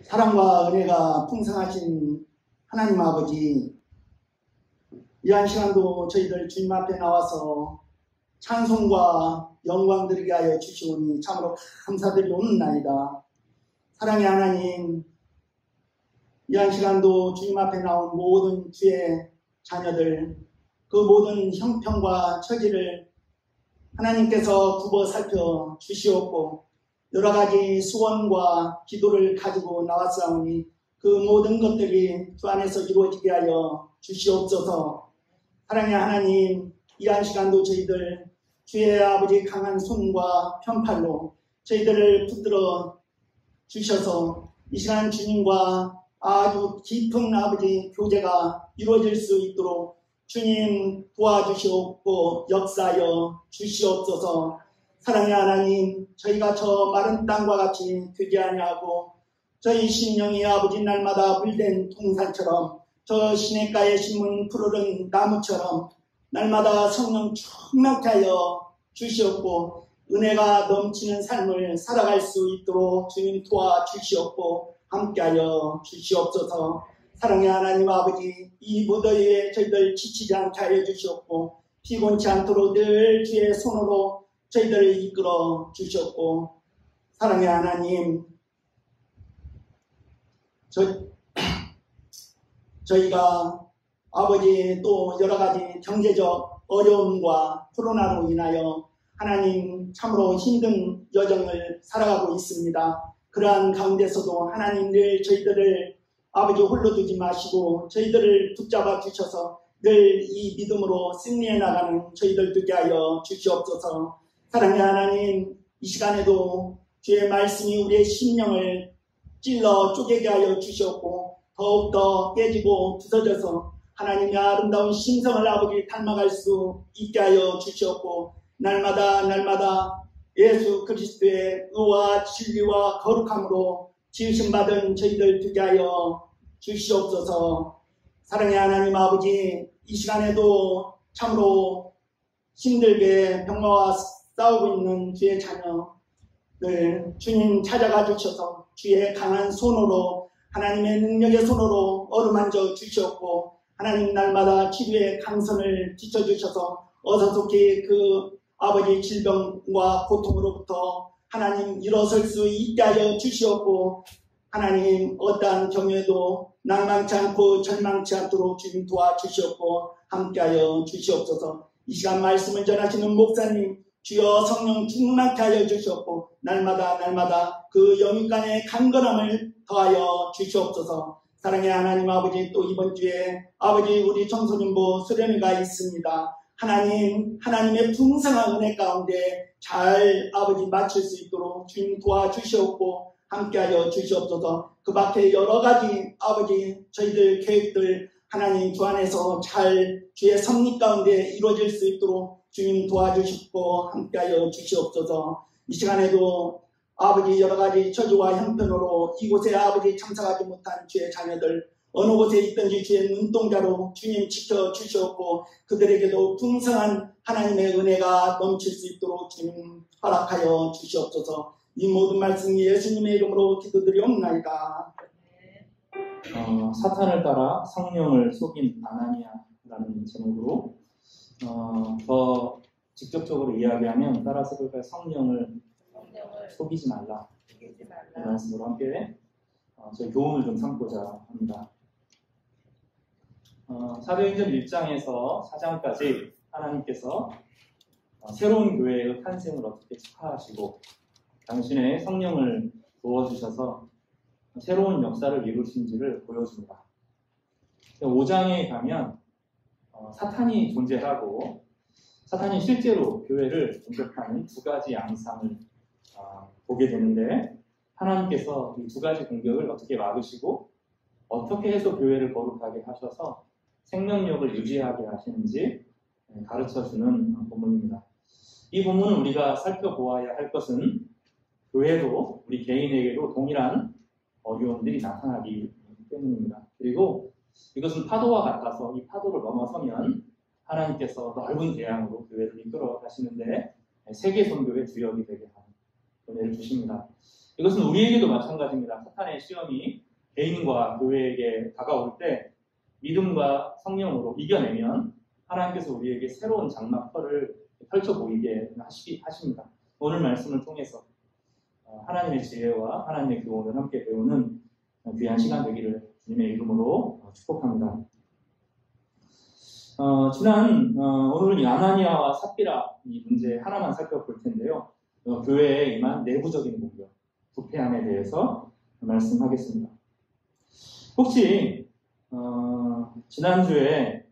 사랑과 은혜가 풍성하신 하나님 아버지, 이한 시간도 저희들 주님 앞에 나와서 찬송과 영광 드리게 하여 주시오니 참으로 감사드리옵나이다. 사랑의 하나님, 이한 시간도 주님 앞에 나온 모든 주의 자녀들, 그 모든 형편과 처지를 하나님께서 굽어 살펴 주시옵고 여러 가지 소원과 기도를 가지고 나왔사오니 그 모든 것들이 주 안에서 이루어지게 하여 주시옵소서. 사랑의 하나님, 이 한 시간도 저희들 주의 아버지 강한 손과 편팔로 저희들을 붙들어 주셔서 이 시간 주님과 아주 깊은 아버지 교제가 이루어질 수 있도록 주님 도와주시옵고 역사하여 주시옵소서. 사랑의 하나님, 저희가 저 마른 땅과 같이 되지 아니하고 저희 심령이 아버지 날마다 물된 동산처럼 저 시냇가에 심은 푸르른 나무처럼 날마다 성령 충만케 하여 주시옵고 은혜가 넘치는 삶을 살아갈 수 있도록 주님 도와주시옵고 함께하여 주시옵소서. 사랑의 하나님 아버지, 이 무더위에 저희들 지치지 않게 하여 주시옵고 피곤치 않도록 늘 주의 손으로 저희들을 이끌어 주셨고, 사랑의 하나님, 저희가 아버지 또 여러 가지 경제적 어려움과 코로나로 인하여 하나님 참으로 힘든 여정을 살아가고 있습니다. 그러한 가운데서도 하나님 늘 저희들을 아버지 홀로 두지 마시고 저희들을 붙잡아 주셔서 늘 이 믿음으로 승리해 나가는 저희들 되게 하여 주시옵소서. 사랑의 하나님, 이 시간에도 주의 말씀이 우리의 심령을 찔러 쪼개게 하여 주셨고 더욱더 깨지고 부서져서 하나님의 아름다운 심성을 아버지 닮아갈 수 있게 하여 주셨고 날마다 예수 그리스도의 의와 진리와 거룩함으로 지으심받은 저희들 되게 하여 주시옵소서. 사랑의 하나님 아버지, 이 시간에도 참으로 힘들게 병마와 싸우고 있는 주의 자녀들 주님 찾아가 주셔서 주의 강한 손으로 하나님의 능력의 손으로 어루만져 주셨고 하나님 날마다 치료의 강선을 비춰주셔서 어서속히 그 아버지 질병과 고통으로부터 하나님 일어설 수 있게 하여 주시었고 하나님 어떠한 경우에도 낭망치 않고 절망치 않도록 주님 도와주시었고 함께하여 주시옵소서. 이 시간 말씀을 전하시는 목사님 주여 성령 충만케 하여 주시옵고 날마다 그 영육간의 강건함을 더하여 주시옵소서. 사랑의 하나님 아버지, 또 이번 주에 아버지 우리 청소년부 수련회가 있습니다. 하나님의 풍성한 은혜 가운데 잘 아버지 마칠 수 있도록 주님 도와주시옵고 함께하여 주시옵소서. 그 밖에 여러 가지 아버지 저희들 계획들 하나님 주 안에서 잘 주의 섭리 가운데 이루어질 수 있도록 주님 도와주시고 함께하여 주시옵소서. 이 시간에도 아버지 여러 가지 처지와 형편으로 이곳에 아버지 참석하지 못한 주의 자녀들 어느 곳에 있든지 주의 눈동자로 주님 지켜주시옵고 그들에게도 풍성한 하나님의 은혜가 넘칠 수 있도록 주님 허락하여 주시옵소서. 이 모든 말씀 예수님의 이름으로 기도드리옵나이다. 사탄을 따라 성령을 속인 아나니아라는 제목으로 더 직접적으로 이야기하면 따라서 그러니까 성령을 속이지 말라 이 말씀으로 함께 저희 교훈을 좀 삼고자 합니다. 사도행전 1장에서 4장까지 하나님께서 새로운 교회의 탄생을 어떻게 축하하시고 당신의 성령을 부어주셔서 새로운 역사를 이루신지를 보여줍니다. 5장에 가면 사탄이 존재하고 사탄이 실제로 교회를 공격하는 두 가지 양상을 보게 되는데 하나님께서 이 두 가지 공격을 어떻게 막으시고 어떻게 해서 교회를 거룩하게 하셔서 생명력을 유지하게 하시는지 가르쳐주는 본문입니다. 이 본문을 우리가 살펴보아야 할 것은 교회도 우리 개인에게도 동일한 어려움들이 나타나기 때문입니다. 그리고 이것은 파도와 같아서 이 파도를 넘어서면 하나님께서 넓은 대양으로 교회를 이끌어 가시는데 세계 선교의 주역이 되게 하는 은혜를 주십니다. 이것은 우리에게도 마찬가지입니다. 사탄의 시험이 개인과 교회에게 다가올 때 믿음과 성령으로 이겨내면 하나님께서 우리에게 새로운 장막터를 펼쳐 보이게 하십니다. 오늘 말씀을 통해서 하나님의 지혜와 하나님의 교훈을 함께 배우는 귀한 시간 되기를 주님의 이름으로 축복합니다. 오늘은 아나니아와 삽비라 이 문제 하나만 살펴볼 텐데요. 교회에 임한 내부적인 공격, 부패함에 대해서 말씀하겠습니다. 혹시 지난주에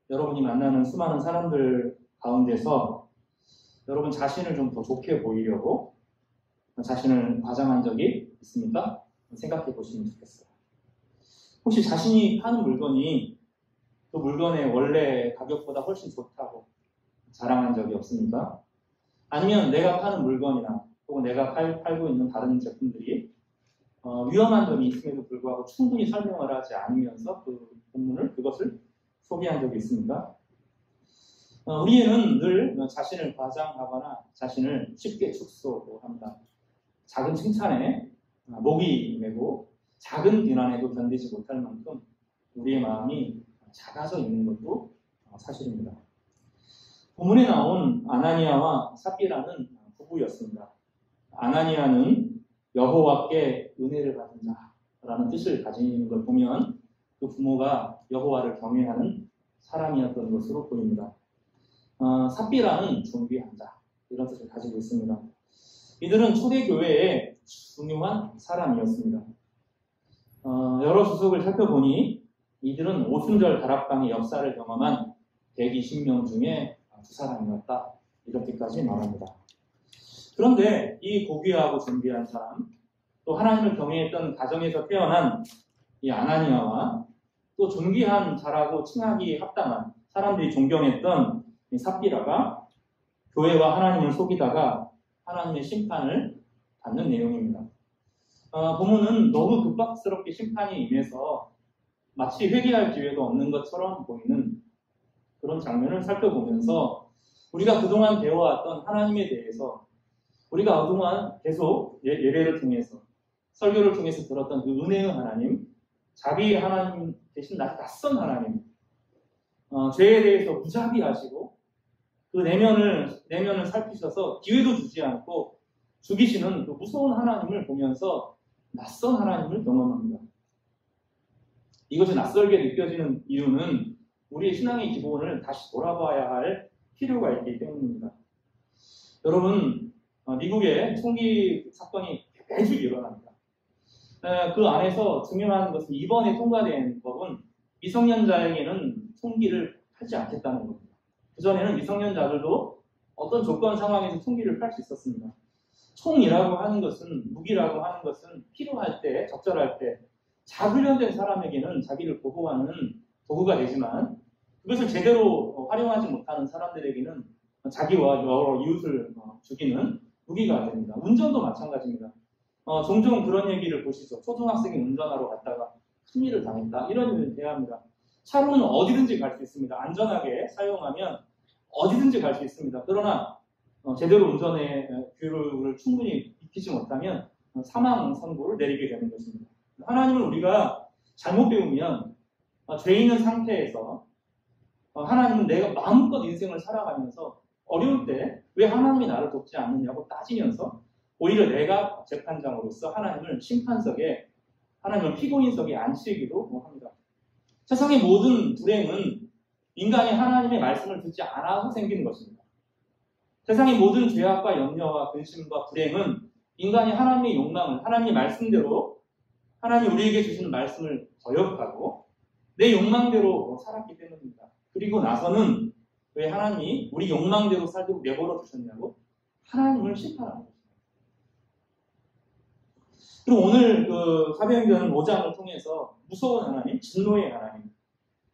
여러분이 만나는 수많은 사람들 가운데서 여러분 자신을 좀 더 좋게 보이려고 자신을 과장한 적이 있습니까? 생각해 보시면 좋겠어요. 혹시 자신이 파는 물건이 그 물건의 원래 가격보다 훨씬 좋다고 자랑한 적이 없습니까? 아니면 내가 파는 물건이나 혹은 내가 팔고 있는 다른 제품들이 위험한 점이 있음에도 불구하고 충분히 설명을 하지 않으면서 그것을 소개한 적이 있습니까? 우리는 늘 자신을 과장하거나 자신을 쉽게 축소합니다. 작은 칭찬에 목이 메고 작은 비난에도 견디지 못할 만큼 우리의 마음이 작아져 있는 것도 사실입니다. 본문에 나온 아나니아와 삽비라는 부부였습니다. 아나니아는 여호와께 은혜를 받은 자라는 뜻을 가지는 걸 보면 그 부모가 여호와를 경외하는 사람이었던 것으로 보입니다. 삽비라는 존귀한 자 이런 뜻을 가지고 있습니다. 이들은 초대교회의 중요한 사람이었습니다. 여러 주석을 살펴보니 이들은 오순절 다락방의 역사를 경험한 120명 중에 2사람이었다. 이렇게까지 말합니다. 그런데 이 고귀하고 존귀한 사람, 또 하나님을 경외했던 가정에서 태어난 이 아나니아와 또 존귀한 자라고 칭하기 합당한 사람들이 존경했던 이 삽비라가 교회와 하나님을 속이다가 하나님의 심판을 받는 내용입니다. 본문은 너무 급박스럽게 심판이 임해서 마치 회개할 기회도 없는 것처럼 보이는 그런 장면을 살펴보면서 우리가 그동안 배워왔던 하나님에 대해서 우리가 그동안 계속 예배를 통해서 설교를 통해서 들었던 그 은혜의 하나님, 자비 하나님 대신 낯선 하나님, 죄에 대해서 무자비하시고 그 내면을 살피셔서 기회도 주지 않고 죽이시는 그 무서운 하나님을 보면서 낯선 하나님을 경험합니다. 이것이 낯설게 느껴지는 이유는 우리의 신앙의 기본을 다시 돌아봐야 할 필요가 있기 때문입니다. 여러분, 미국에 총기 사건이 매주 일어납니다. 그 안에서 중요한 것은 이번에 통과된 법은 미성년자에게는 총기를 팔지 않겠다는 겁니다. 그전에는 미성년자들도 어떤 조건 상황에서 총기를 팔 수 있었습니다. 총이라고 하는 것은, 무기라고 하는 것은 필요할 때, 적절할 때 자훈련된 사람에게는 자기를 보호하는 도구가 되지만 그것을 제대로 활용하지 못하는 사람들에게는 자기와 여러 이웃을 죽이는 무기가 됩니다. 운전도 마찬가지입니다. 종종 그런 얘기를 보시죠. 초등학생이 운전하러 갔다가 큰일을 당했다. 이런 일을 대합니다. 차로는 어디든지 갈 수 있습니다. 안전하게 사용하면 어디든지 갈 수 있습니다. 그러나 제대로 운전의 교육을 충분히 익히지 못하면 사망 선고를 내리게 되는 것입니다. 하나님을 우리가 잘못 배우면 죄 있는 상태에서 하나님은 내가 마음껏 인생을 살아가면서 어려울 때 왜 하나님이 나를 돕지 않느냐고 따지면서 오히려 내가 재판장으로서 하나님을 심판석에, 하나님을 피고인석에 앉히기도 합니다. 세상의 모든 불행은 인간이 하나님의 말씀을 듣지 않아서 생기는 것입니다. 세상의 모든 죄악과 염려와 근심과 불행은 인간이 하나님의 욕망을, 하나님의 말씀대로 하나님이 우리에게 주시는 말씀을 거역하고 내 욕망대로 살았기 때문입니다. 그리고 나서는 왜 하나님이 우리 욕망대로 살도록 내버려 두셨냐고 하나님을 심판하는 것입니다. 그리고 오늘 사도행전 5장을 통해서 무서운 하나님, 진노의 하나님,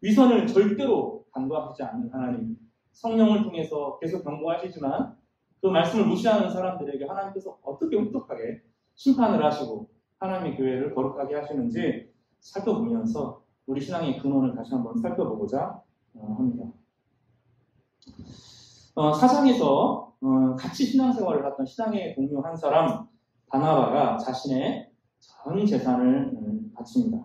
위선을 절대로 간과하지 않는 하나님, 성령을 통해서 계속 경고하시지만 그 말씀을 무시하는 사람들에게 하나님께서 어떻게 혹독하게 심판을 하시고 하나님의 교회를 거룩하게 하시는지 살펴보면서 우리 신앙의 근원을 다시 한번 살펴보고자 합니다. 사상에서 같이 신앙생활을 했던 신앙의 동료 한 사람, 바나바가 자신의 전 재산을 바칩니다.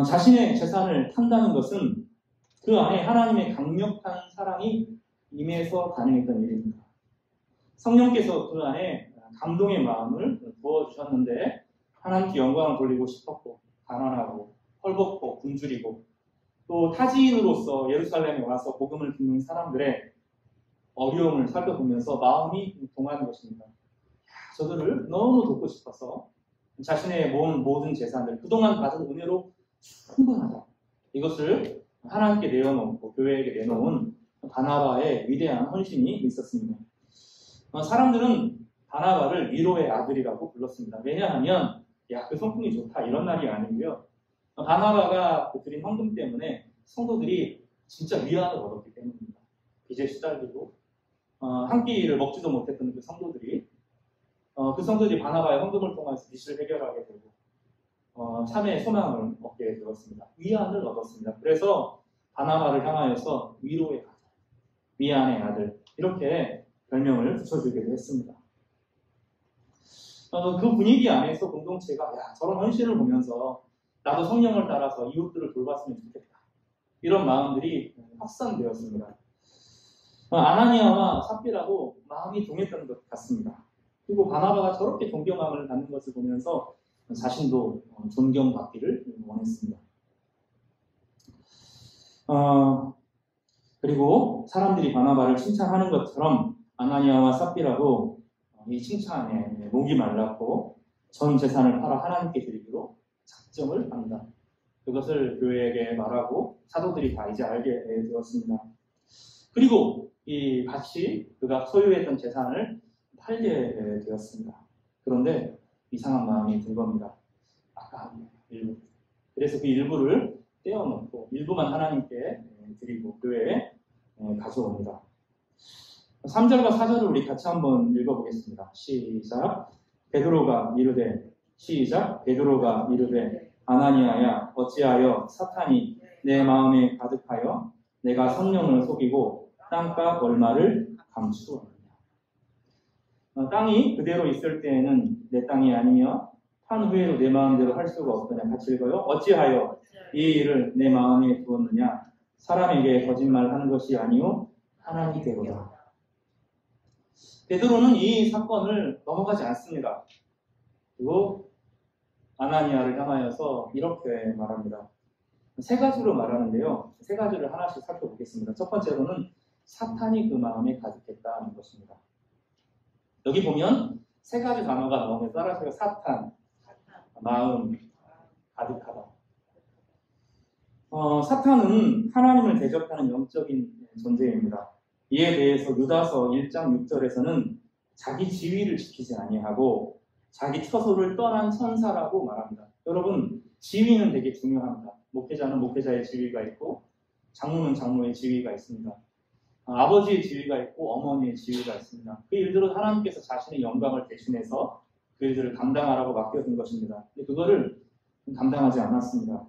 자신의 재산을 판다는 것은 그 안에 하나님의 강력한 사랑이 임해서 가능했던 일입니다. 성령께서 그 안에 감동의 마음을 부어주셨는데 하나님께 영광을 돌리고 싶었고 가난하고 헐벗고 굶주리고 또 타지인으로서 예루살렘에 와서 복음을 듣는 사람들의 어려움을 살펴보면서 마음이 동하는 것입니다. 저들을 너무 돕고 싶어서 자신의 모든 재산을 그동안 받은 은혜로 충분하다. 이것을 하나님께 내어놓고 교회에게 내놓은 바나바의 위대한 헌신이 있었습니다. 사람들은 바나바를 위로의 아들이라고 불렀습니다. 왜냐하면 야, 그 성품이 좋다 이런 말이 아니고요. 바나바가 드린 헌금 때문에 성도들이 진짜 위안을 얻었기 때문입니다. 빚에 시달리고 한 끼를 먹지도 못했던 그 성도들이 바나바의 헌금을 통해서 빚을 해결하게 되고 참의 소망을 얻게 되었습니다. 위안을 얻었습니다. 그래서 바나바를 향하여서 위로의 아들, 위안의 아들 이렇게 별명을 붙여주기도 했습니다. 그 분위기 안에서 공동체가 야, 저런 헌신을 보면서 나도 성령을 따라서 이웃들을 돌봤으면 좋겠다. 이런 마음들이 확산되었습니다. 아나니아와 삽비라도 마음이 동했던 것 같습니다. 그리고 바나바가 저렇게 존경함을 받는 것을 보면서 자신도 존경받기를 원했습니다. 그리고 사람들이 바나바를 칭찬하는 것처럼 아나니아와 삽비라도 이 칭찬에 목이 말랐고 전 재산을 팔아 하나님께 드리기로 작정을 한다. 그것을 교회에게 말하고 사도들이 다 이제 알게 되었습니다. 그리고 같이 그가 소유했던 재산을 팔게 되었습니다. 그런데 이상한 마음이 든 겁니다. 아까 일부. 그래서 그 일부를 떼어놓고 일부만 하나님께 드리고 교회에 가져옵니다. 3절과 4절을 우리 같이 한번 읽어보겠습니다. 시작. 베드로가 이르되 아나니아야 어찌하여 사탄이 내 마음에 가득하여 내가 성령을 속이고 땅값 얼마를 감추었느냐. 땅이 그대로 있을 때에는 내 땅이 아니며 판 후에도 내 마음대로 할 수가 없느냐. 같이 읽어요. 어찌하여 이 일을 내 마음에 두었느냐. 사람에게 거짓말하는 것이 아니오 하나님께로다. 베드로는 이 사건을 넘어가지 않습니다. 그리고 아나니아를 향하여서 이렇게 말합니다. 세 가지로 말하는데요. 세 가지를 하나씩 살펴보겠습니다. 첫 번째로는 사탄이 그 마음에 가득했다는 것입니다. 여기 보면 세 가지 단어가 나오면 따라서 사탄, 마음, 가득하다. 사탄은 하나님을 대적하는 영적인 존재입니다. 이에 대해서 유다서 1장 6절에서는 자기 지위를 지키지 아니하고 자기 처소를 떠난 천사라고 말합니다. 여러분, 지위는 되게 중요합니다. 목회자는 목회자의 지위가 있고 장로는 장로의 지위가 있습니다. 아버지의 지위가 있고 어머니의 지위가 있습니다. 그 일들은 하나님께서 자신의 영광을 대신해서 그 일들을 감당하라고 맡겨둔 것입니다. 근데 그거를 감당하지 않았습니다.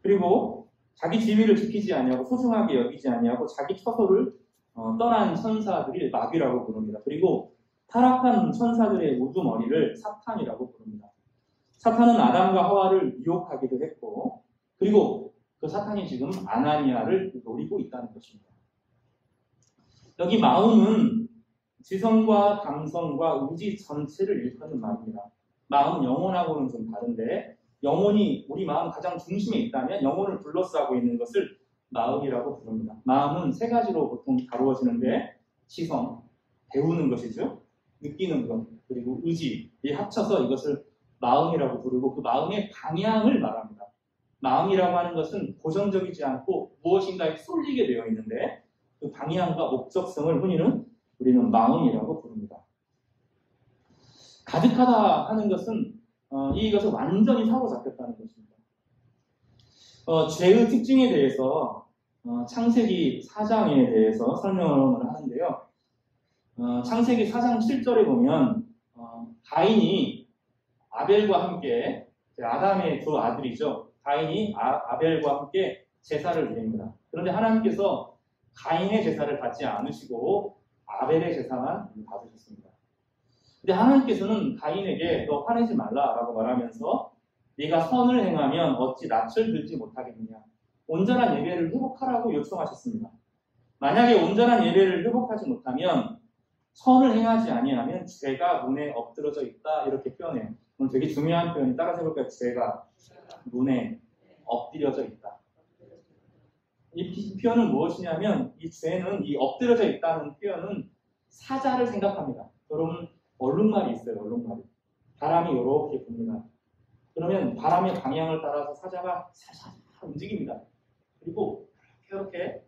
그리고 자기 지위를 지키지 아니하고 소중하게 여기지 아니하고 자기 처소를 떠난 천사들이 마귀라고 부릅니다. 그리고 타락한 천사들의 우두머리를 사탄이라고 부릅니다. 사탄은 아담과 하와를 유혹하기도 했고 그리고 그 사탄이 지금 아나니아를 노리고 있다는 것입니다. 여기 마음은 지성과 감성과 의지 전체를 일컫는 말입니다. 마음은 영혼하고는 좀 다른데 영혼이 우리 마음 가장 중심에 있다면 영혼을 둘러싸고 있는 것을 마음이라고 부릅니다. 마음은 세 가지로 보통 다루어지는데 지성, 배우는 것이죠. 느끼는 것, 그리고 의지, 합쳐서 이것을 마음이라고 부르고 그 마음의 방향을 말합니다. 마음이라고 하는 것은 고정적이지 않고 무엇인가에 쏠리게 되어 있는데 그 방향과 목적성을 우리는 마음이라고 부릅니다. 가득하다 하는 것은 이것을 완전히 사로잡혔다는 것입니다. 죄의 특징에 대해서 창세기 4장에 대해서 설명을 하는데요. 창세기 4장 7절에 보면 가인이 아벨과 함께 아담의 두 아들이죠. 가인이 아벨과 함께 제사를 드립니다. 그런데 하나님께서 가인의 제사를 받지 않으시고 아벨의 제사만 받으셨습니다. 근데 하나님께서는 가인에게 너 화내지 말라라고 말하면서 네가 선을 행하면 어찌 낯을 들지 못하겠느냐. 온전한 예배를 회복하라고 요청하셨습니다. 만약에 온전한 예배를 회복하지 못하면 선을 행하지 아니하면 죄가 문에 엎드러져 있다 이렇게 표현해요. 오늘 되게 중요한 표현이 따라서 해볼까요? 죄가 문에 엎드려져 있다. 이 표현은 무엇이냐면 이 죄는 이 엎드려져 있다는 표현은 사자를 생각합니다. 여러분 얼룩말이 있어요. 얼룩말이. 바람이 이렇게 붑니다. 그러면 바람의 방향을 따라서 사자가 살살 움직입니다. 그리고 이렇게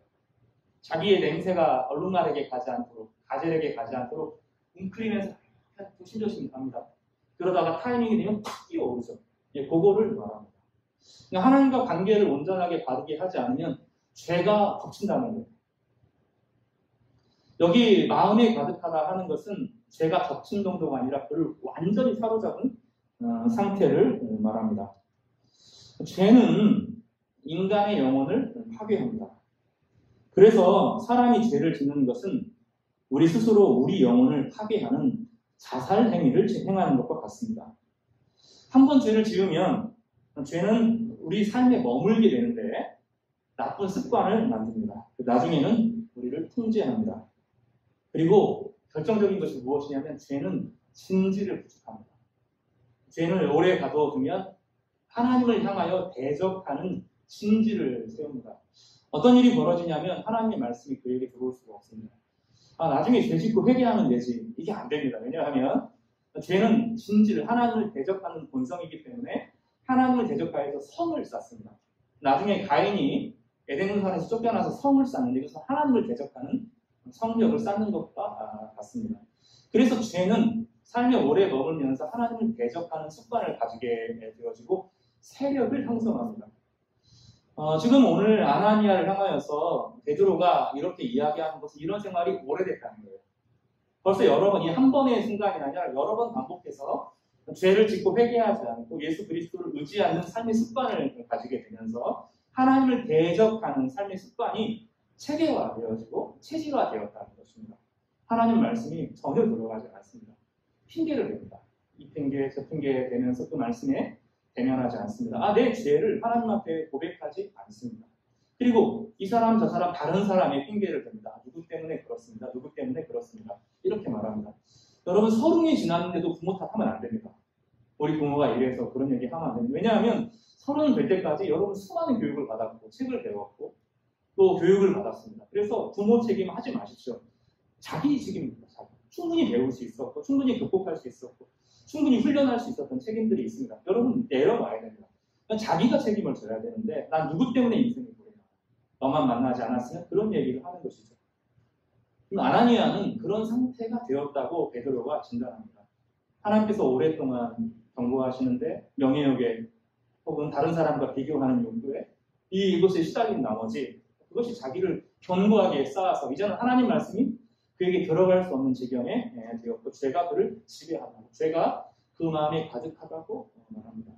자기의 냄새가 얼룩말에게 가지 않도록 가젤에게 가지 않도록 웅크리면서 조심조심 갑니다. 그러다가 타이밍이 되면 탁 뛰어오르죠. 그거를 말합니다. 그러니까 하나님과 관계를 온전하게 바르게 하지 않으면 죄가 덮친다는 거예요. 여기 마음에 가득하다 하는 것은 죄가 덮친 정도가 아니라 그를 완전히 사로잡은 상태를 말합니다. 죄는 인간의 영혼을 파괴합니다. 그래서 사람이 죄를 짓는 것은 우리 스스로 우리 영혼을 파괴하는 자살 행위를 행하는 것과 같습니다. 한 번 죄를 지으면 죄는 우리 삶에 머물게 되는데 나쁜 습관을 만듭니다. 나중에는 우리를 통제합니다. 그리고 결정적인 것이 무엇이냐면 죄는 진지를 구축합니다. 죄를 오래 가둬두면 하나님을 향하여 대적하는 진지를 세웁니다. 어떤 일이 벌어지냐면 하나님의 말씀이 그에게 들어올 수가 없습니다. 나중에 죄 짓고 회개하면 되지. 이게 안 됩니다. 왜냐하면 죄는 진지를 하나님을 대적하는 본성이기 때문에 하나님을 대적하여서 성을 쌓습니다. 나중에 가인이 에덴동산에서 쫓겨나서 성을 쌓는데 이것은 하나님을 대적하는 성벽을 쌓는 것과 같습니다. 그래서 죄는 삶에 오래 머물면서 하나님을 대적하는 습관을 가지게 되어지고 세력을 형성합니다. 지금 오늘 아나니아를 향하여서 베드로가 이렇게 이야기하는 것은 이런 생활이 오래됐다는 거예요. 벌써 여러 번, 이 한 번의 순간이 아니라 여러 번 반복해서 죄를 짓고 회개하지 않고 예수 그리스도를 의지하는 삶의 습관을 가지게 되면서 하나님을 대적하는 삶의 습관이 체계화되어지고 체질화되었다는 것입니다. 하나님 말씀이 전혀 들어가지 않습니다. 핑계를 댑니다. 이 핑계, 저 핑계 대면서 그 말씀에 대면하지 않습니다. 내 죄를 하나님 앞에 고백하지 않습니다. 그리고 이 사람 저 사람 다른 사람의 핑계를 댑니다. 누구 때문에 그렇습니다. 누구 때문에 그렇습니다. 이렇게 말합니다. 여러분 서른이 지났는데도 부모 탓하면 안 됩니다. 우리 부모가 이래서 그런 얘기 하면 안 됩니다. 왜냐하면 서른 될 때까지 여러분 수많은 교육을 받았고 책을 배웠고 또 교육을 받았습니다. 그래서 부모 책임 하지 마십시오. 자기 책임입니다. 충분히 배울 수 있었고 충분히 극복할 수 있었고 충분히 훈련할 수 있었던 책임들이 있습니다. 여러분 내려놔야 됩니다. 자기가 책임을 져야 되는데 난 누구 때문에 인생이 그래요. 너만 만나지 않았으면 그런 얘기를 하는 것이죠. 아나니아는 그런 상태가 되었다고 베드로가 진단합니다. 하나님께서 오랫동안 경고하시는데 명예욕에 혹은 다른 사람과 비교하는 욕구에 이것에 시달린 나머지 그것이 자기를 견고하게 쌓아서 이제는 하나님 말씀이 그에게 들어갈 수 없는 지경에 되었고 죄가 그를 지배하고 죄가 그 마음에 가득하다고 말합니다.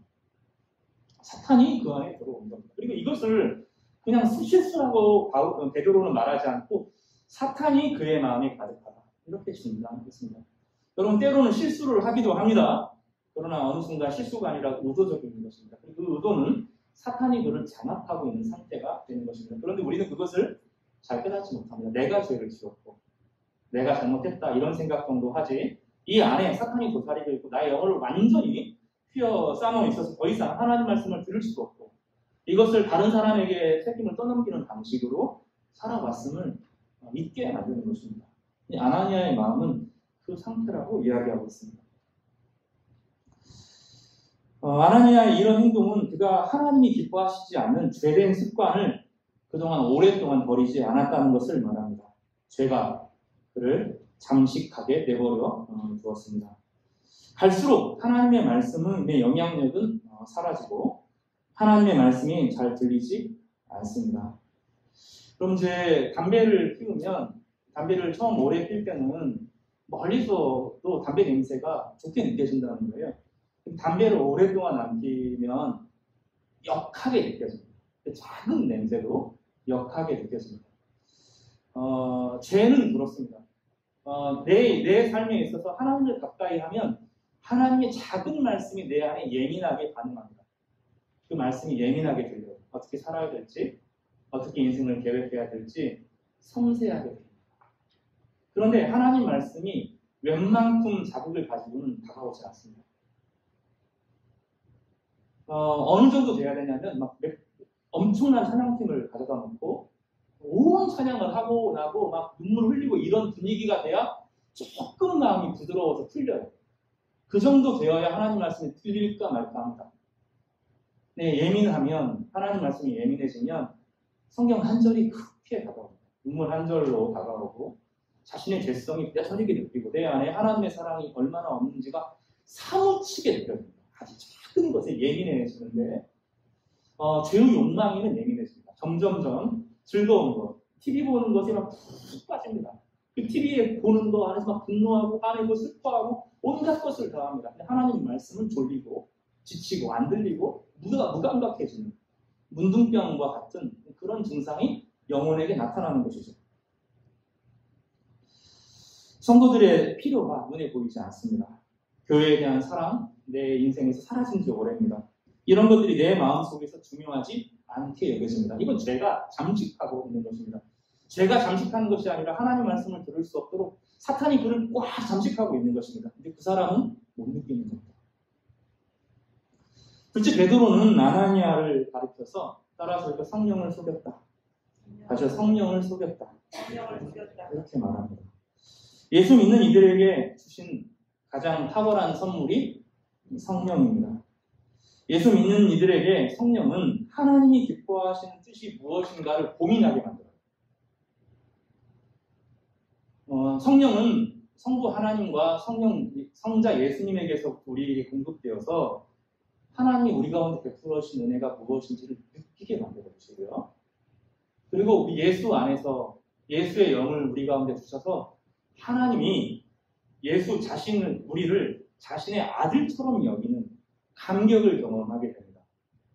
사탄이 그 안에 들어온 겁니다. 그리고 이것을 그냥 실수라고 베드로는 말하지 않고 사탄이 그의 마음에 가득하다 이렇게 진단했습니다. 여러분 때로는 실수를 하기도 합니다. 그러나 어느 순간 실수가 아니라 의도적인 것입니다. 그 의도는 사탄이 그를 장악하고 있는 상태가 되는 것입니다. 그런데 우리는 그것을 잘 깨닫지 못합니다. 내가 죄를 지었고 내가 잘못했다 이런 생각 정도 하지 이 안에 사탄이 도사리고 있고 나의 영혼을 완전히 휘어싸고 있어서 더 이상 하나님 말씀을 들을 수도 없고 이것을 다른 사람에게 책임을 떠넘기는 방식으로 살아왔음을 믿게 만드는 것입니다. 아나니아의 마음은 그 상태라고 이야기하고 있습니다. 아나니아의 이런 행동은 그가 하나님이 기뻐하시지 않는 죄된 습관을 그동안 오랫동안 버리지 않았다는 것을 말합니다. 죄가 그를 잠식하게 내버려 두었습니다. 갈수록 하나님의 말씀의 영향력은 사라지고 하나님의 말씀이 잘 들리지 않습니다. 그럼 이제 담배를 피우면 담배를 처음 오래 필 때는 멀리서도 담배 냄새가 좋게 느껴진다는 거예요. 담배를 오랫동안 안 피면 역하게 느껴집니다. 작은 냄새도 역하게 느껴집니다. 죄는 그렇습니다. 내 삶에 있어서 하나님을 가까이 하면 하나님의 작은 말씀이 내 안에 예민하게 반응합니다. 그 말씀이 예민하게 들려요. 어떻게 살아야 될지, 어떻게 인생을 계획해야 될지 섬세하게 들립니다. 그런데 하나님 말씀이 웬만큼 자극을 가지고는 다가오지 않습니다. 어느 정도 돼야 되냐면 막 엄청난 찬양팀을 가져다 놓고 온 찬양을 하고 나고 막 눈물 흘리고 이런 분위기가 돼야 조금 마음이 부드러워서 풀려요. 그 정도 되어야 하나님 말씀이 들릴까 말까 합니다. 네, 예민하면 하나님 말씀이 예민해지면 성경 한 절이 크게 다가옵니다. 눈물 한 절로 다가오고 자신의 죄성이 뼈저리게 느끼고 내 안에 하나님의 사랑이 얼마나 없는지가 사무치게 느껴집니다. 아주 작은 것에 예민해지는데 죄의 욕망에는 예민해집니다. 점점점 즐거운 것, TV 보는 것에 막 푹 빠집니다. 그 TV에 보는 거 안에서 막 분노하고 화내고 슬퍼하고 온갖 것을 더합니다. 근데 하나님 말씀은 졸리고 지치고 안 들리고 무감각해지는 문둥병과 같은 그런 증상이 영혼에게 나타나는 것이죠. 성도들의 필요가 눈에 보이지 않습니다. 교회에 대한 사랑, 내 인생에서 사라진 지 오래입니다. 이런 것들이 내 마음속에서 중요하지 않게 여겨집니다. 이건 죄가 잠식하고 있는 것입니다. 죄가 잠식하는 것이 아니라 하나님 말씀을 들을 수 없도록 사탄이 그를 꽉 잠식하고 있는 것입니다. 근데 그 사람은 못 느끼는 겁니다. 둘째, 베드로는 아나니아를 가리켜서 따라서 성령을 속였다. 다시 성령을 속였다. 이렇게 말합니다. 예수 믿는 이들에게 주신 가장 탁월한 선물이 성령입니다. 예수 믿는 이들에게 성령은 하나님이 기뻐하시는 뜻이 무엇인가를 고민하게 만들어요. 성령은 성부 하나님과 성자 예수님에게서 우리에게 공급되어서 하나님이 우리 가운데 베풀어 주신 은혜가 무엇인지를 느끼게 만들어 주시고요. 그리고 우리 예수 안에서 예수의 영을 우리 가운데 주셔서 하나님이 예수 자신을, 우리를 자신의 아들처럼 여기는 감격을 경험하게 됩니다.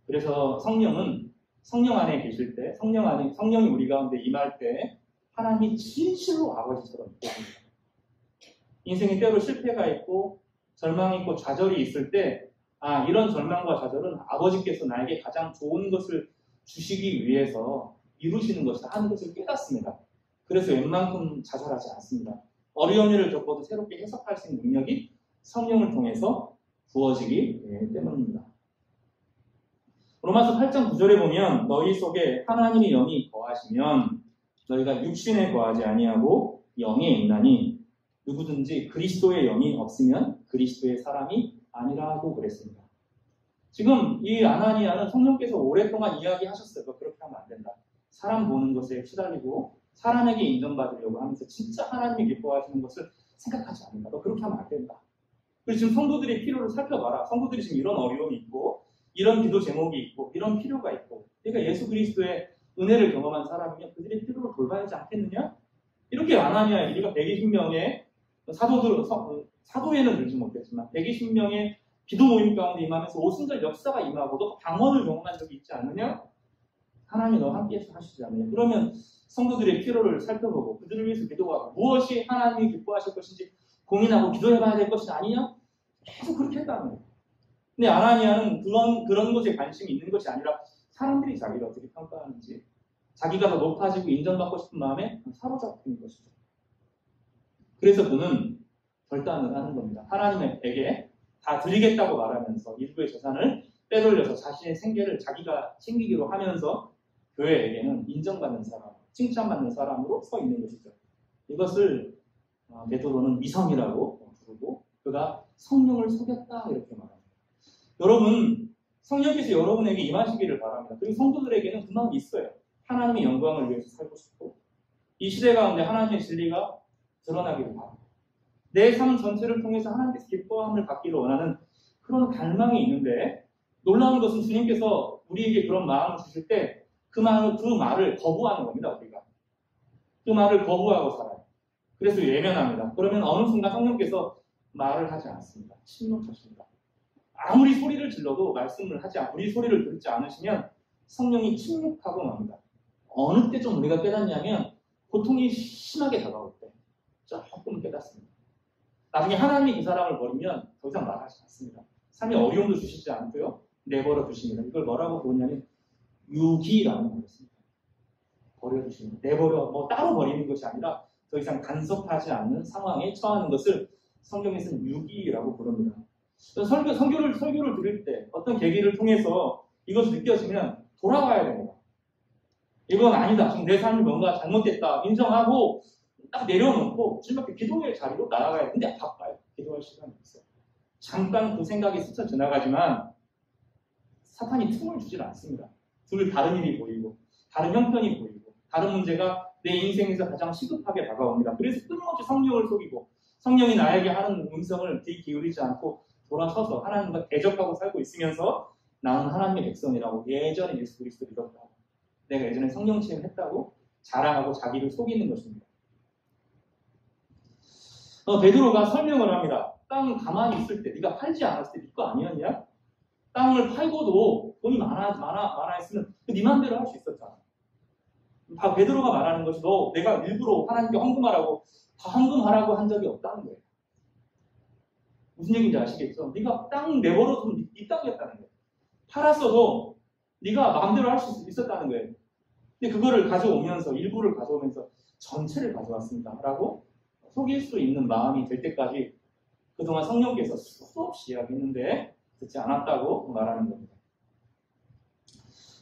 그래서 성령은 성령 안에 계실 때, 성령이 우리 가운데 임할 때 하나님이 진실로 아버지처럼 보십니다. 인생에 때로 실패가 있고 절망이 있고 좌절이 있을 때 이런 절망과 좌절은 아버지께서 나에게 가장 좋은 것을 주시기 위해서 이루시는 것이다 하는 것을 깨닫습니다. 그래서 웬만큼 좌절하지 않습니다. 어려운 일을 겪어도 새롭게 해석할 수 있는 능력이 성령을 통해서 부어지기 때문입니다. 로마서 8장 9절에 보면 너희 속에 하나님의 영이 거하시면 너희가 육신에 거하지 아니하고 영에 있나니 누구든지 그리스도의 영이 없으면 그리스도의 사람이 아니라고 그랬습니다. 지금 이 아나니아는 성령께서 오랫동안 이야기하셨어요. 너 그렇게 하면 안 된다. 사람 보는 것에 시달리고 사람에게 인정받으려고 하면서 진짜 하나님이 기뻐하시는 것을 생각하지 않는다. 너 그렇게 하면 안 된다. 그래서 지금 성도들의 필요를 살펴봐라. 성도들이 지금 이런 어려움이 있고 이런 기도 제목이 있고 이런 필요가 있고 그러니까 예수 그리스도의 은혜를 경험한 사람이면 그들의 필요를 돌봐야 하지 않겠느냐? 이렇게 아나니아의 우리가 120명의 사도에는 들지 못했지만 120명의 기도 모임 가운데 임하면서 오순절 역사가 임하고 또 방언을 경험한 적이 있지 않느냐? 하나님이 너와 함께 하시지 않느냐? 그러면 성도들의 필요를 살펴보고 그들을 위해서 기도하고 무엇이 하나님이 기뻐하실 것인지 고민하고 기도해봐야 될 것이 아니냐? 계속 그렇게 했다는 거예요. 근데 아나니아는 그런 것에 관심이 있는 것이 아니라 사람들이 자기를 어떻게 평가하는지 자기가 더 높아지고 인정받고 싶은 마음에 사로잡히는 것이죠. 그래서 그는 결단을 하는 겁니다. 하나님에게 다 드리겠다고 말하면서 일부의 재산을 빼돌려서 자신의 생계를 자기가 챙기기로 하면서 교회에게는 인정받는 사람, 칭찬받는 사람으로 서 있는 것이죠. 이것을 베드로는 위선이라고 부르고 그가 성령을 속였다 이렇게 말합니다. 여러분, 성령께서 여러분에게 임하시기를 바랍니다. 그리고 성도들에게는 그 마음이 있어요. 하나님의 영광을 위해서 살고 싶고 이 시대 가운데 하나님의 진리가 드러나기를 바랍니다. 내 삶 전체를 통해서 하나님께서 기뻐함을 받기를 원하는 그런 갈망이 있는데 놀라운 것은 주님께서 우리에게 그런 마음을 주실 때 그 말을 거부하는 겁니다. 우리가 그 말을 거부하고 살아요. 그래서 외면합니다. 그러면 어느 순간 성령께서 말을 하지 않습니다. 침묵하십니다. 아무리 소리를 질러도 말씀을 우리 소리를 듣지 않으시면 성령이 침묵하고 맙니다. 어느 때 좀 우리가 깨닫냐면 고통이 심하게 다가올 때 조금 깨닫습니다. 나중에 하나님이 그 사람을 버리면 더 이상 말하지 않습니다. 삶에 어려움도 주시지 않고요. 내버려 두십니다. 이걸 뭐라고 부르냐면 유기라는 거였습니다. 버려두십니다. 내버려 따로 버리는 것이 아니라 더 이상 간섭하지 않는 상황에 처하는 것을 성경에서는 유기라고 부릅니다. 설교를 드릴 때 어떤 계기를 통해서 이것을 느껴지면 돌아가야 됩니다. 이건 아니다. 지금 내 삶이 뭔가 잘못됐다. 인정하고 딱 내려놓고 주님 앞에 기도의 자리로 나아가야 되는데 바빠요. 기도할 시간이 없어요. 잠깐 그 생각이 스쳐 지나가지만 사탄이 틈을 주질 않습니다. 다른 일이 보이고 다른 형편이 보이고 다른 문제가 내 인생에서 가장 시급하게 다가옵니다. 그래서 끊임없이 성령을 속이고 성령이 나에게 하는 음성을 귀 기울이지 않고 돌아서서 하나님과 대적하고 살고 있으면서 나는 하나님의 백성이라고 예전에 예수 그리스도 믿었다고 내가 예전에 성령 체험했다고 자랑하고 자기를 속이는 것입니다. 베드로가 설명을 합니다. 땅 가만히 있을 때 네가 팔지 않았을 때 네 거 아니었냐? 땅을 팔고도 돈이 많아 있으면 네 맘대로 할 수 있었잖아. 다 베드로가 말하는 것이 내가 일부러 하나님께 헌금하라고 다 헌금하라고 한 적이 없다는 거예요. 무슨 얘기인지 아시겠죠? 네가 땅 내버려두면 네 땅이었다는 거예요. 팔았어도 네가 마음대로 할 수 있었다는 거예요. 근데 그거를 가져오면서 일부를 가져오면서 전체를 가져왔습니다. 라고 속일 수 있는 마음이 될 때까지 그동안 성령께서 수없이 이야기했는데 듣지 않았다고 말하는 겁니다.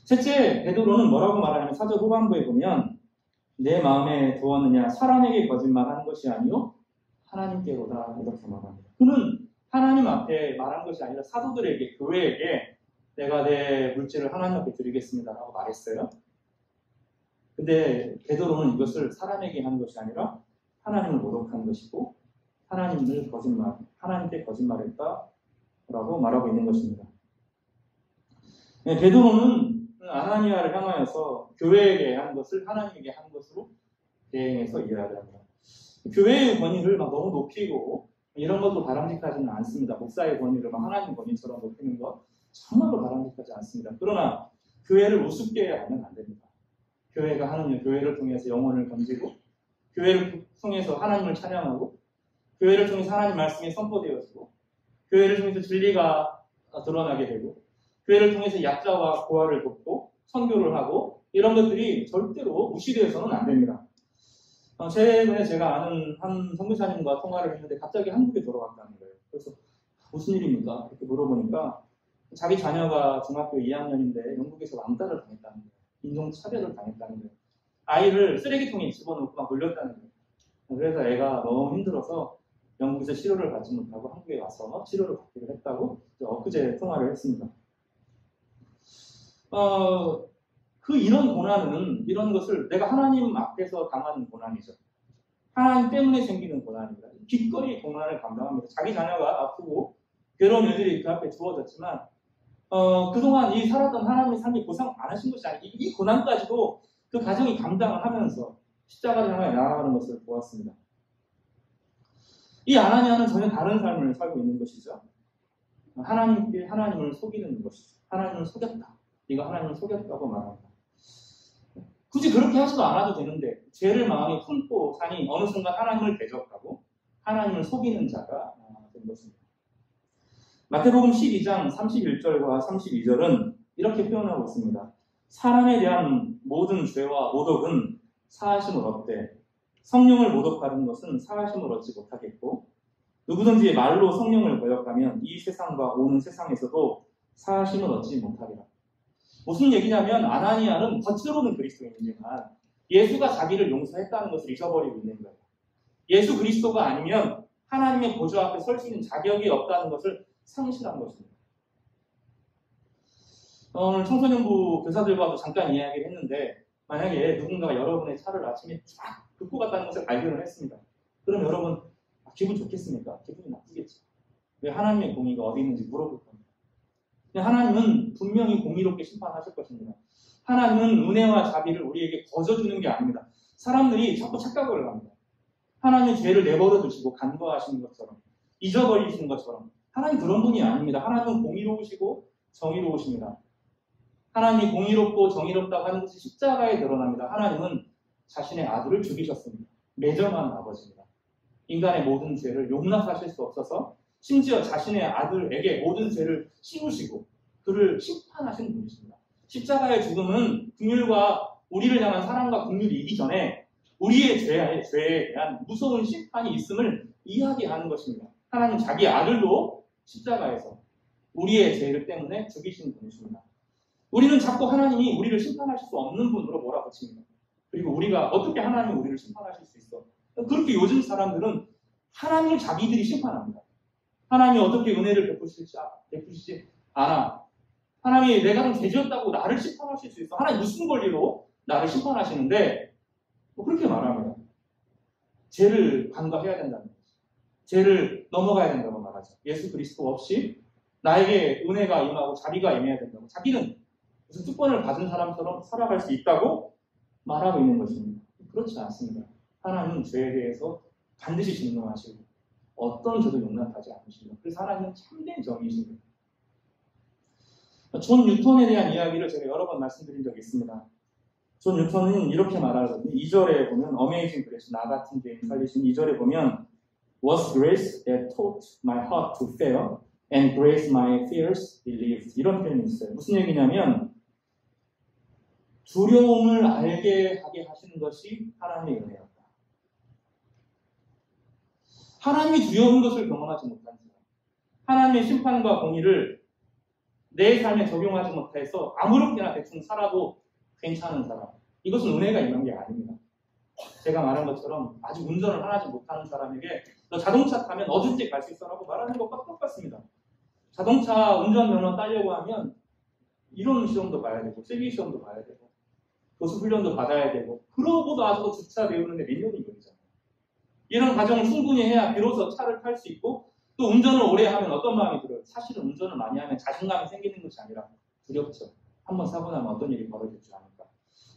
셋째, 베드로는 뭐라고 말하냐면 4절 후반부에 보면 내 마음에 두었느냐 사람에게 거짓말하는 것이 아니요 하나님께로다 이렇게 말합니다. 그는 하나님 앞에 말한 것이 아니라 사도들에게 교회에게 내가 내 물질을 하나님 앞에 드리겠습니다라고 말했어요. 근데 베드로는 이것을 사람에게 한 것이 아니라 하나님을 모독한 것이고 하나님께 거짓말했다라고 말하고 있는 것입니다. 베드로는 아나니아를 향하여서 교회에게 한 것을 하나님에게 한 것으로 대행해서 이야기합니다. 교회의 권위를 너무 높이고 이런 것도 바람직하지는 않습니다. 목사의 권위를 하나님 권위처럼 높이는 것 정말로 바람직하지 않습니다. 그러나 교회를 우습게 하면 안 됩니다. 교회가 하는 일, 교회를 통해서 영혼을 건지고 교회를 통해서 하나님을 찬양하고 교회를 통해서 하나님 말씀이 선포되어지고 교회를 통해서 진리가 드러나게 되고 교회를 통해서 약자와 고아를 돕고 선교를 하고 이런 것들이 절대로 무시되어서는 안 됩니다. 최근에 제가 아는 한 선교사님과 통화를 했는데 갑자기 한국에 돌아왔다는 거예요. 그래서 무슨 일입니까? 이렇게 물어보니까 자기 자녀가 중학교 2학년인데 영국에서 왕따를 당했다는 거예요. 인종차별을 당했다는 거예요. 아이를 쓰레기통에 집어넣고 놀렸다는 거예요. 그래서 애가 너무 힘들어서 영국에서 치료를 받지 못하고 한국에 와서 치료를 받기로 했다고 엊그제 통화를 했습니다. 이런 고난은 이런 것을 내가 하나님 앞에서 당하는 고난이죠. 하나님 때문에 생기는 고난입니다. 기꺼이 고난을 감당합니다. 자기 자녀가 아프고 괴로운 일들이 그 앞에 주어졌지만 그동안 이 살았던 하나님의 삶이 보상 안 하신 것이 아니고 이 고난까지도 그 가정이 감당을 하면서 십자가를 향해 나아가는 것을 보았습니다. 이 아나니아는 전혀 다른 삶을 살고 있는 것이죠. 하나님을 속이는 것이죠. 하나님을 속였다. 네가 하나님을 속였다고 말합니다. 굳이 그렇게 하지도 않아도 되는데 죄를 마음에 품고 사니 어느 순간 하나님을 대적하고 하나님을 속이는 자가 된 것입니다. 마태복음 12장 31절과 32절은 이렇게 표현하고 있습니다. 사람에 대한 모든 죄와 모독은 사하심을 얻되 성령을 모독하는 것은 사하심을 얻지 못하겠고 누구든지 말로 성령을 거역하면 이 세상과 오는 세상에서도 사하심을 얻지 못하리라. 무슨 얘기냐면 아나니아는 겉으로는 그리스도인이지만 예수가 자기를 용서했다는 것을 잊어버리고 있는 거예요. 예수 그리스도가 아니면 하나님의 보좌 앞에 설 수 있는 자격이 없다는 것을 상실한 것입니다. 오늘 청소년부 교사들과도 잠깐 이야기를 했는데 만약에 누군가가 여러분의 차를 아침에 쫙 긁고 갔다는 것을 발견을 했습니다. 그럼 여러분 기분 좋겠습니까? 기분이 나쁘겠죠. 왜 하나님의 공의가 어디 있는지 물어볼 겁니다. 하나님은 분명히 공의롭게 심판하실 것입니다. 하나님은 은혜와 자비를 우리에게 거저주는 게 아닙니다. 사람들이 자꾸 착각을 합니다. 하나님의 죄를 내버려 두시고 간과하시는 것처럼 잊어버리시는 것처럼 하나님 그런 분이 아닙니다. 하나님은 공의로우시고 정의로우십니다. 하나님이 공의롭고 정의롭다고 하는 것이 십자가에 드러납니다. 하나님은 자신의 아들을 죽이셨습니다. 매정한 아버지입니다. 인간의 모든 죄를 용납하실 수 없어서 심지어 자신의 아들에게 모든 죄를 씌우시고 그를 심판하신 분이십니다. 십자가의 죽음은 긍휼과 우리를 향한 사랑과 긍휼이 있기 전에 우리의 죄에 대한 무서운 심판이 있음을 이야기하는 것입니다. 하나님 자기 아들도 십자가에서 우리의 죄를 때문에 죽이신 분이십니다. 우리는 자꾸 하나님이 우리를 심판하실 수 없는 분으로 몰아붙입니다. 그리고 우리가 어떻게 하나님이 우리를 심판하실 수 있어? 그렇게 요즘 사람들은 하나님을 자기들이 심판합니다. 하나님이 어떻게 은혜를 베푸시지 않아. 하나님이 내가 좀 죄지었다고 나를 심판하실 수 있어. 하나님 무슨 권리로 나를 심판하시는데 그렇게 말합니다. 죄를 간과해야 된다는 거죠. 죄를 넘어가야 된다고 말하죠. 예수 그리스도 없이 나에게 은혜가 임하고 자비가 임해야 된다고. 자기는 무슨 특권을 받은 사람처럼 살아갈 수 있다고 말하고 있는 것입니다. 그렇지 않습니다. 하나님은 죄에 대해서 반드시 진노하시고 어떤 죄도 용납하지 않으십니다. 그래서 하나님은 참된 정의이십니다. 존 뉴턴에 대한 이야기를 제가 여러 번 말씀드린 적이 있습니다. 존 뉴턴은 이렇게 말하거든요. 2절에 보면 Amazing Grace, 나 같은 죄인 살리신 2절에 보면 Was grace that taught my heart to fear and grace my fears believed. 이런 표현이 있어요. 무슨 얘기냐면 두려움을 알게 하게 하시는 것이 하나님의 은혜였다. 하나님이 두려운 것을 경험하지 못한 사람, 하나님의 심판과 공의를 내 삶에 적용하지 못해서 아무렇게나 대충 살아도 괜찮은 사람, 이것은 은혜가 임한 게 아닙니다. 제가 말한 것처럼 아직 운전을 하지 못하는 사람에게 너 자동차 타면 어딘지 갈 수 있어라고 말하는 것과 똑같습니다. 자동차 운전면허 따려고 하면 이론 시험도 봐야 되고 실기 시험도 봐야 되고 교수 훈련도 받아야 되고 그러고도 아직도 주차 배우는데 몇 년이 걸리잖아요. 이런 과정을 충분히 해야 비로소 차를 탈 수 있고 또 운전을 오래 하면 어떤 마음이 들어요? 사실은 운전을 많이 하면 자신감이 생기는 것이 아니라 두렵죠. 한번 사고 나면 어떤 일이 벌어질 줄 아니까.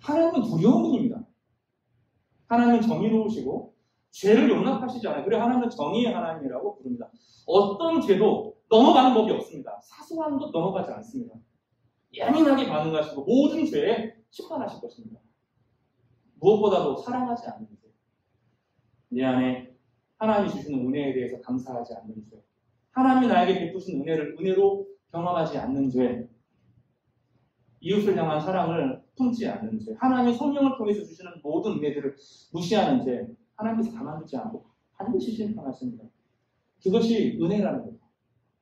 하나님은 두려운 분입니다. 하나님은 정의로우시고 죄를 용납하시지 않아요. 그래서 하나님은 정의의 하나님이라고 부릅니다. 어떤 죄도 넘어가는 법이 없습니다. 사소한 것 넘어가지 않습니다. 예민하게 반응하시고 모든 죄에 심판하실 것입니다. 무엇보다도 사랑하지 않는 죄. 내 안에 하나님이 주시는 은혜에 대해서 감사하지 않는 죄. 하나님이 나에게 베푸신 은혜를 은혜로 경험하지 않는 죄. 이웃을 향한 사랑을 품지 않는 죄. 하나님의 성령을 통해서 주시는 모든 은혜들을 무시하는 죄. 하나님께서 가만두지 않고 반드시 심판하십니다. 그것이 은혜라는 거예요.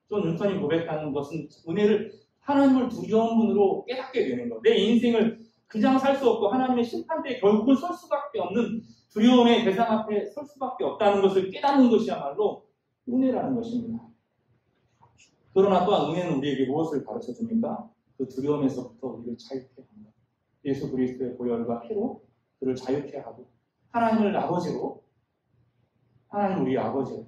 존 뉴턴이 고백하는 것은 은혜를 하나님을 두려운 분으로 깨닫게 되는 것. 내 인생을 그냥 살 수 없고 하나님의 심판대에 결국은 설 수밖에 없는 두려움의 대상 앞에 설 수밖에 없다는 것을 깨닫는 것이야말로 은혜라는 것입니다. 그러나 또한 은혜는 우리에게 무엇을 가르쳐 줍니까? 그 두려움에서부터 우리를 자유케 합니다. 예수 그리스도의 보혈과 피로 그를 자유케 하고 하나님을 아버지로, 하나님 우리의 아버지로,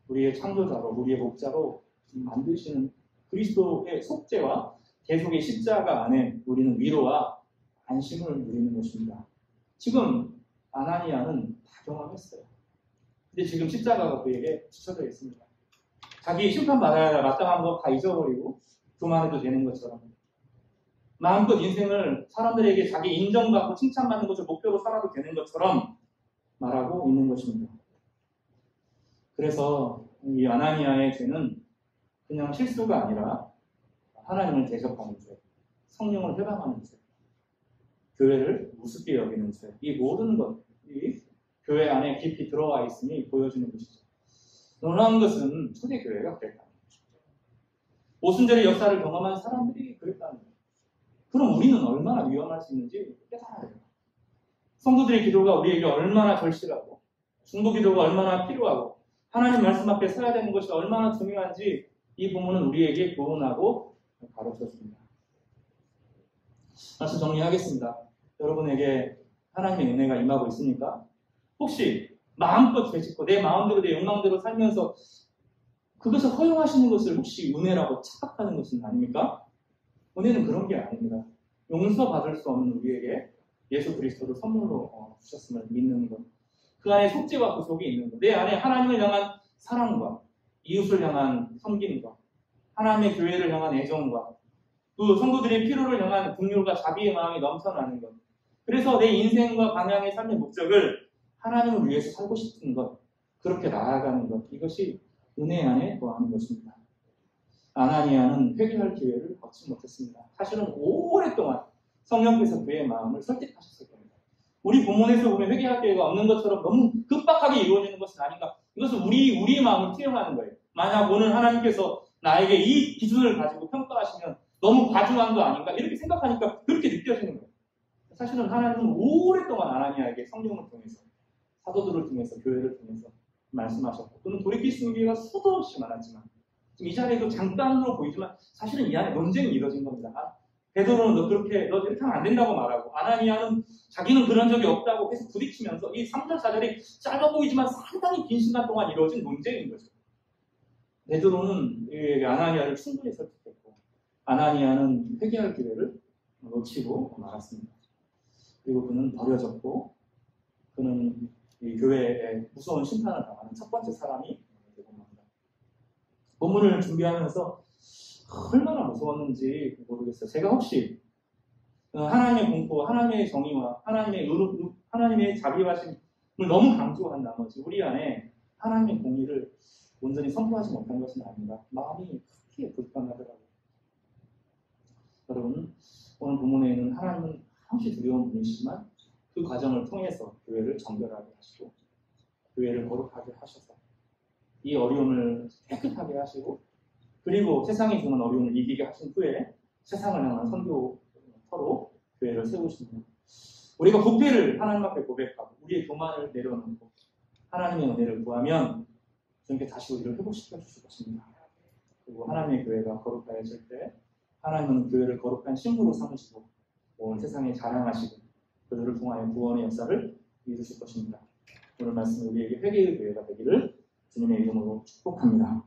우리의 창조자로, 우리의 목자로 만드시는 그리스도의 속죄와 계속의 십자가 안에 우리는 위로와 안심을 누리는 것입니다. 지금 아나니아는 다 경험했어요. 근데 지금 십자가가 그에게 지쳐져 있습니다. 자기 심판받아야 마땅한 거 다 잊어버리고 그만해도 되는 것처럼 마음껏 인생을 사람들에게 자기 인정받고 칭찬받는 것을 목표로 살아도 되는 것처럼 말하고 있는 것입니다. 그래서 이 아나니아의 죄는 그냥 실수가 아니라 하나님을 대적하는 죄, 성령을 회방하는 죄, 교회를 우습게 여기는 죄, 이 모든 것이 교회 안에 깊이 들어와 있음이 보여주는 것이죠. 놀라운 것은 초대교회가 그랬다는 것이죠. 오순절의 역사를 경험한 사람들이 그랬다는 거예요. 그럼 우리는 얼마나 위험할 수 있는지 깨달아야 돼요. 성도들의 기도가 우리에게 얼마나 절실하고 중보 기도가 얼마나 필요하고 하나님 말씀 앞에 서야 되는 것이 얼마나 중요한지 이 부분은 우리에게 교훈하고 가르쳐줍니다. 말씀 정리하겠습니다. 여러분에게 하나님의 은혜가 임하고 있습니까? 혹시 마음껏 죄짓고 내 마음대로 내 욕망대로 살면서 그것을 허용하시는 것을 혹시 은혜라고 착각하는 것은 아닙니까? 은혜는 그런 게 아닙니다. 용서받을 수 없는 우리에게 예수 그리스도를 선물로 주셨음을 믿는 것. 그 안에 속죄와 구속이 있는 것. 내 안에 하나님을 향한 사랑과 이웃을 향한 섬김과 하나님의 교회를 향한 애정과 또 성도들의 필요를 향한 긍휼과 자비의 마음이 넘쳐나는 것. 그래서 내 인생과 방향의 삶의 목적을 하나님을 위해서 살고 싶은 것. 그렇게 나아가는 것, 이것이 은혜 안에 거하는 것입니다. 아나니아는 회개할 기회를 얻지 못했습니다. 사실은 오랫동안 성령께서 그의 마음을 설득하셨을 겁니다. 우리 본문에서 보면 회개할 기회가 없는 것처럼 너무 급박하게 이루어지는 것은 아닌가. 이것은 우리의 마음을 투영하는 거예요. 만약 오늘 하나님께서 나에게 이 기준을 가지고 평가하시면 너무 과중한 거 아닌가 이렇게 생각하니까 그렇게 느껴지는 거예요. 사실은 하나님은 오랫동안 아나니아에게 성령을 통해서 사도들을 통해서 교회를 통해서 말씀하셨고 또는 돌이킬 수 있는 기회가 수도 없이 많았지만 지금 이 자리에도 잠깐으로 보이지만 사실은 이 안에 논쟁이 이루어진 겁니다. 베드로는 너 이렇게 하면 안 된다고 말하고 아나니아는 자기는 그런 적이 없다고 계속 부딪히면서 이 3절 4절이 짧아 보이지만 상당히 긴 시간 동안 이루어진 논쟁인 거죠. 베드로는 아나니아를 충분히 설득했고 아나니아는 회개할 기회를 놓치고 말았습니다. 그리고 그는 버려졌고 그는 이 교회에 무서운 심판을 당하는 첫 번째 사람이 되고 맙니다. 본문을 준비하면서 얼마나 무서웠는지 모르겠어요. 제가 혹시 하나님의 공포, 하나님의 정의와 하나님의 자비하심을 너무 강조한 나머지 우리 안에 하나님의 공의를 온전히 선포하지 못한 것은 아닌가. 마음이 크게 불편하더라고요. 여러분, 오늘 본문에 있는 하나님은 한없이 두려운 분이시지만 그 과정을 통해서 교회를 정결하게 하시고 교회를 거룩하게 하셔서 이 어려움을 깨끗하게 하시고 그리고 세상이 주는 어려움을 이기게 하신 후에 세상을 향한 선교터로 교회를 세우십니다. 우리가 부패를 하나님 앞에 고백하고 우리의 교만을 내려놓고 하나님의 은혜를 구하면 주님께 다시 우리를 회복시켜 주실 것입니다. 그리고 하나님의 교회가 거룩하여질 때 하나님은 교회를 거룩한 신부로 삼으시고 온 세상에 자랑하시고 그들을 통하여 구원의 역사를 이루실 것입니다. 오늘 말씀은 우리에게 회개의 교회가 되기를 주님의 이름으로 축복합니다.